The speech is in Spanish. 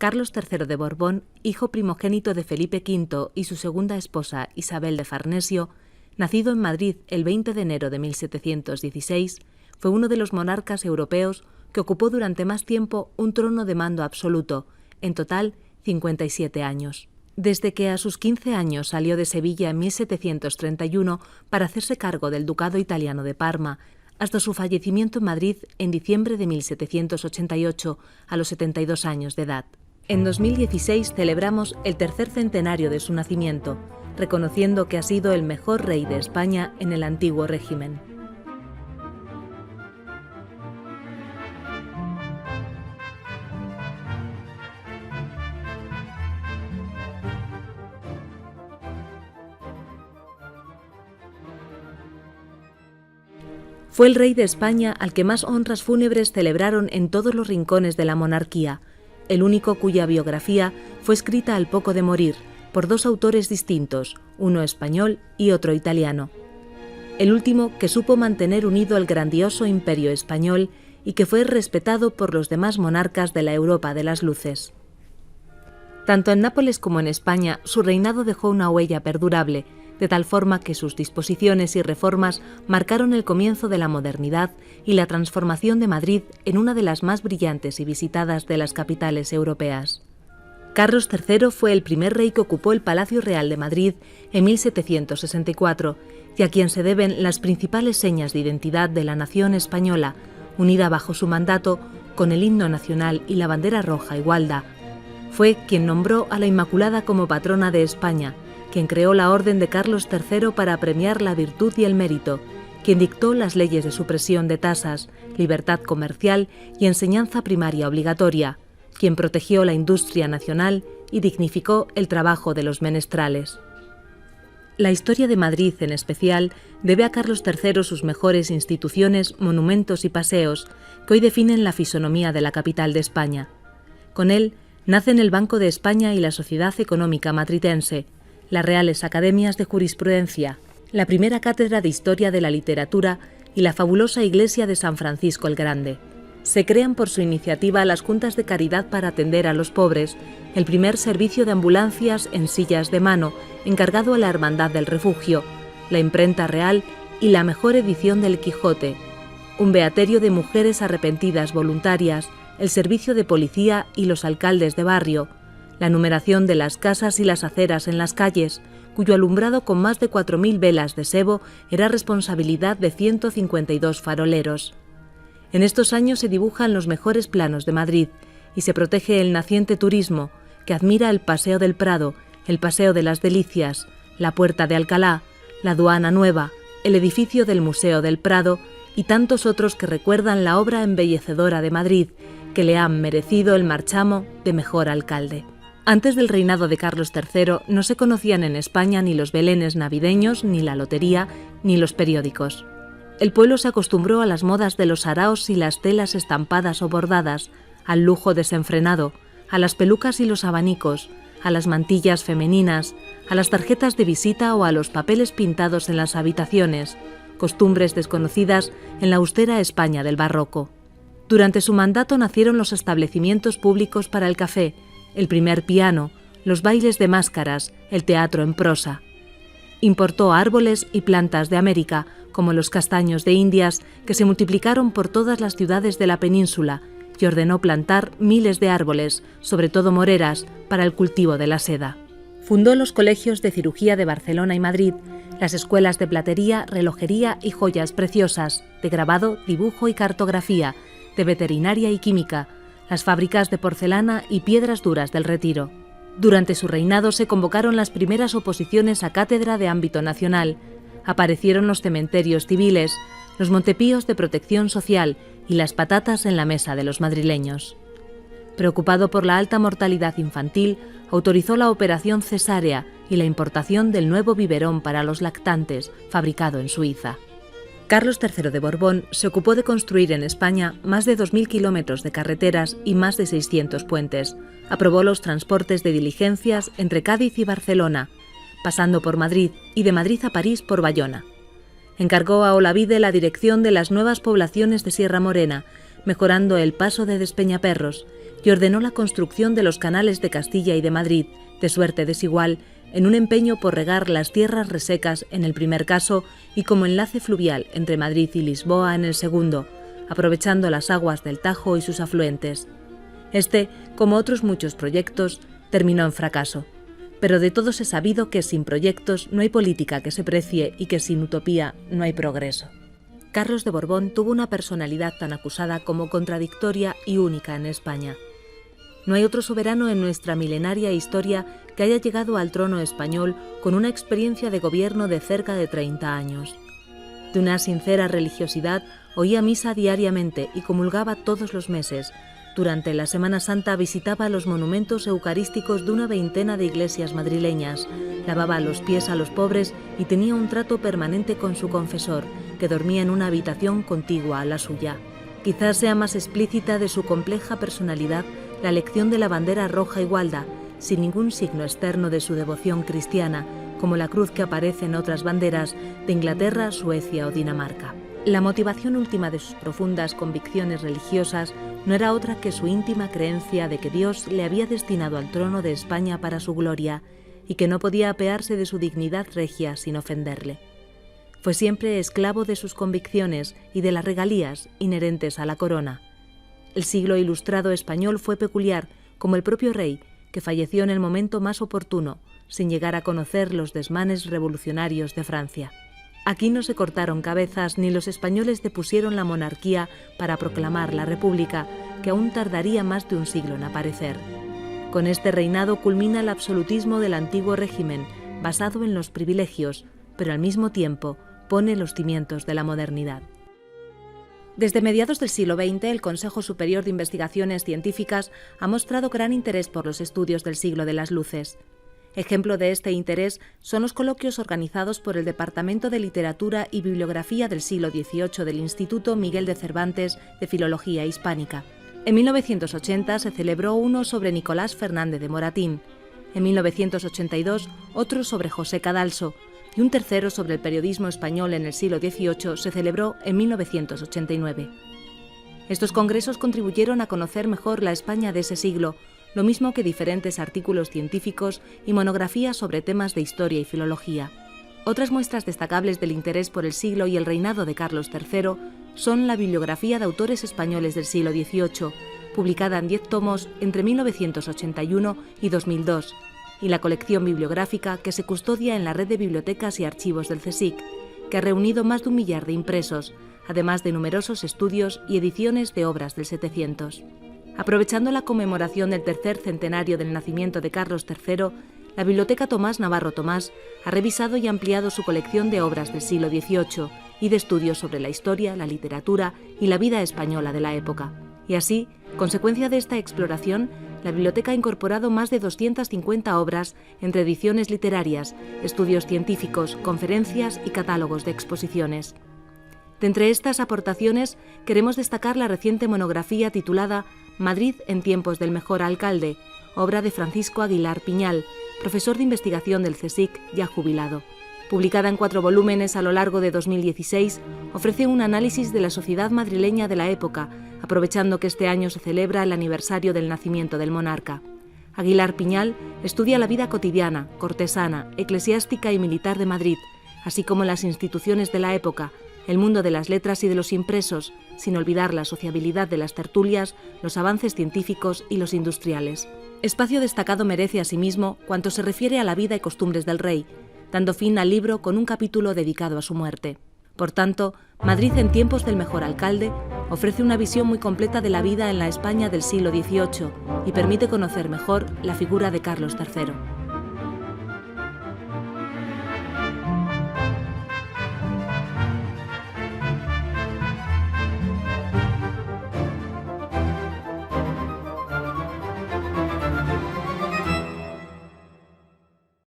Carlos III de Borbón, hijo primogénito de Felipe V y su segunda esposa Isabel de Farnesio, nacido en Madrid el 20 de enero de 1716, fue uno de los monarcas europeos que ocupó durante más tiempo un trono de mando absoluto, en total 57 años. Desde que a sus 15 años salió de Sevilla en 1731 para hacerse cargo del ducado italiano de Parma, hasta su fallecimiento en Madrid en diciembre de 1788, a los 72 años de edad. En 2016 celebramos el tercer centenario de su nacimiento, reconociendo que ha sido el mejor rey de España en el antiguo régimen. Fue el rey de España al que más honras fúnebres celebraron en todos los rincones de la monarquía, el único cuya biografía fue escrita al poco de morir, por dos autores distintos, uno español y otro italiano. El último que supo mantener unido el grandioso imperio español y que fue respetado por los demás monarcas de la Europa de las luces. Tanto en Nápoles como en España, su reinado dejó una huella perdurable, de tal forma que sus disposiciones y reformas marcaron el comienzo de la modernidad y la transformación de Madrid en una de las más brillantes y visitadas de las capitales europeas. Carlos III fue el primer rey que ocupó el Palacio Real de Madrid en 1764 y a quien se deben las principales señas de identidad de la nación española, unida bajo su mandato con el himno nacional y la bandera roja y gualda. Fue quien nombró a la Inmaculada como patrona de España, quien creó la Orden de Carlos III para premiar la virtud y el mérito, quien dictó las leyes de supresión de tasas, libertad comercial y enseñanza primaria obligatoria, quien protegió la industria nacional y dignificó el trabajo de los menestrales. La historia de Madrid, en especial, debe a Carlos III sus mejores instituciones, monumentos y paseos, que hoy definen la fisonomía de la capital de España. Con él nacen el Banco de España y la Sociedad Económica Matritense, las Reales Academias de Jurisprudencia, la primera cátedra de Historia de la Literatura y la fabulosa Iglesia de San Francisco el Grande. Se crean por su iniciativa las juntas de caridad para atender a los pobres, el primer servicio de ambulancias en sillas de mano encargado a la Hermandad del Refugio, la imprenta real y la mejor edición del Quijote, un beaterio de mujeres arrepentidas voluntarias, el servicio de policía y los alcaldes de barrio, la numeración de las casas y las aceras en las calles, cuyo alumbrado con más de 4.000 velas de sebo era responsabilidad de 152 faroleros. En estos años se dibujan los mejores planos de Madrid y se protege el naciente turismo, que admira el Paseo del Prado, el Paseo de las Delicias, la Puerta de Alcalá, la Aduana Nueva, el edificio del Museo del Prado y tantos otros que recuerdan la obra embellecedora de Madrid, que le han merecido el marchamo de mejor alcalde. Antes del reinado de Carlos III no se conocían en España ni los belenes navideños, ni la lotería, ni los periódicos. El pueblo se acostumbró a las modas de los saraos y las telas estampadas o bordadas, al lujo desenfrenado, a las pelucas y los abanicos, a las mantillas femeninas, a las tarjetas de visita o a los papeles pintados en las habitaciones, costumbres desconocidas en la austera España del barroco. Durante su mandato nacieron los establecimientos públicos para el café, el primer piano, los bailes de máscaras, el teatro en prosa. Importó árboles y plantas de América, como los castaños de Indias, que se multiplicaron por todas las ciudades de la península, y ordenó plantar miles de árboles, sobre todo moreras, para el cultivo de la seda. Fundó los colegios de cirugía de Barcelona y Madrid, las escuelas de platería, relojería y joyas preciosas, de grabado, dibujo y cartografía, de veterinaria y química, las fábricas de porcelana y piedras duras del Retiro. Durante su reinado se convocaron las primeras oposiciones a cátedra de ámbito nacional, aparecieron los cementerios civiles, los montepíos de protección social y las patatas en la mesa de los madrileños. Preocupado por la alta mortalidad infantil, autorizó la operación cesárea y la importación del nuevo biberón para los lactantes, fabricado en Suiza. Carlos III de Borbón se ocupó de construir en España más de 2.000 kilómetros de carreteras y más de 600 puentes. Aprobó los transportes de diligencias entre Cádiz y Barcelona, pasando por Madrid y de Madrid a París por Bayona. Encargó a Olavide la dirección de las nuevas poblaciones de Sierra Morena, mejorando el paso de Despeñaperros, y ordenó la construcción de los canales de Castilla y de Madrid, de suerte desigual, en un empeño por regar las tierras resecas en el primer caso y como enlace fluvial entre Madrid y Lisboa en el segundo, aprovechando las aguas del Tajo y sus afluentes. Este, como otros muchos proyectos, terminó en fracaso. Pero de todos es sabido que sin proyectos no hay política que se precie y que sin utopía no hay progreso. Carlos de Borbón tuvo una personalidad tan acusada como contradictoria y única en España. No hay otro soberano en nuestra milenaria historia que haya llegado al trono español con una experiencia de gobierno de cerca de 30 años. De una sincera religiosidad, oía misa diariamente y comulgaba todos los meses. Durante la Semana Santa visitaba los monumentos eucarísticos de una veintena de iglesias madrileñas, lavaba los pies a los pobres y tenía un trato permanente con su confesor, que dormía en una habitación contigua a la suya. Quizás sea más explícita de su compleja personalidad la elección de la bandera roja y gualda, sin ningún signo externo de su devoción cristiana, como la cruz que aparece en otras banderas de Inglaterra, Suecia o Dinamarca. La motivación última de sus profundas convicciones religiosas no era otra que su íntima creencia de que Dios le había destinado al trono de España para su gloria y que no podía apearse de su dignidad regia sin ofenderle. Fue siempre esclavo de sus convicciones y de las regalías inherentes a la corona. El siglo ilustrado español fue peculiar, como el propio rey, que falleció en el momento más oportuno, sin llegar a conocer los desmanes revolucionarios de Francia. Aquí no se cortaron cabezas ni los españoles depusieron la monarquía para proclamar la república, que aún tardaría más de un siglo en aparecer. Con este reinado culmina el absolutismo del antiguo régimen, basado en los privilegios, pero al mismo tiempo pone los cimientos de la modernidad. Desde mediados del siglo XX, el Consejo Superior de Investigaciones Científicas ha mostrado gran interés por los estudios del siglo de las luces. Ejemplo de este interés son los coloquios organizados por el Departamento de Literatura y Bibliografía del siglo XVIII del Instituto Miguel de Cervantes de Filología Hispánica. En 1980 se celebró uno sobre Nicolás Fernández de Moratín, en 1982 otro sobre José Cadalso, y un tercero sobre el periodismo español en el siglo XVIII se celebró en 1989. Estos congresos contribuyeron a conocer mejor la España de ese siglo, lo mismo que diferentes artículos científicos y monografías sobre temas de historia y filología. Otras muestras destacables del interés por el siglo y el reinado de Carlos III son la bibliografía de autores españoles del siglo XVIII, publicada en 10 tomos entre 1981 y 2002, y la colección bibliográfica que se custodia en la red de bibliotecas y archivos del CSIC, que ha reunido más de 1 millar de impresos, además de numerosos estudios y ediciones de obras del 700. Aprovechando la conmemoración del tercer centenario del nacimiento de Carlos III, la Biblioteca Tomás Navarro Tomás ha revisado y ampliado su colección de obras del siglo XVIII y de estudios sobre la historia, la literatura y la vida española de la época. Y así, consecuencia de esta exploración, la biblioteca ha incorporado más de 250 obras entre ediciones literarias, estudios científicos, conferencias y catálogos de exposiciones. De entre estas aportaciones, queremos destacar la reciente monografía titulada Madrid en tiempos del mejor alcalde, obra de Francisco Aguilar Piñal, profesor de investigación del CSIC ya jubilado. Publicada en 4 volúmenes a lo largo de 2016, ofrece un análisis de la sociedad madrileña de la época, aprovechando que este año se celebra el aniversario del nacimiento del monarca. Aguilar Piñal estudia la vida cotidiana, cortesana, eclesiástica y militar de Madrid, así como las instituciones de la época, el mundo de las letras y de los impresos, sin olvidar la sociabilidad de las tertulias, los avances científicos y los industriales. Espacio destacado merece asimismo cuanto se refiere a la vida y costumbres del rey, dando fin al libro con un capítulo dedicado a su muerte. Por tanto, Madrid en tiempos del mejor alcalde ofrece una visión muy completa de la vida en la España del siglo XVIII y permite conocer mejor la figura de Carlos III.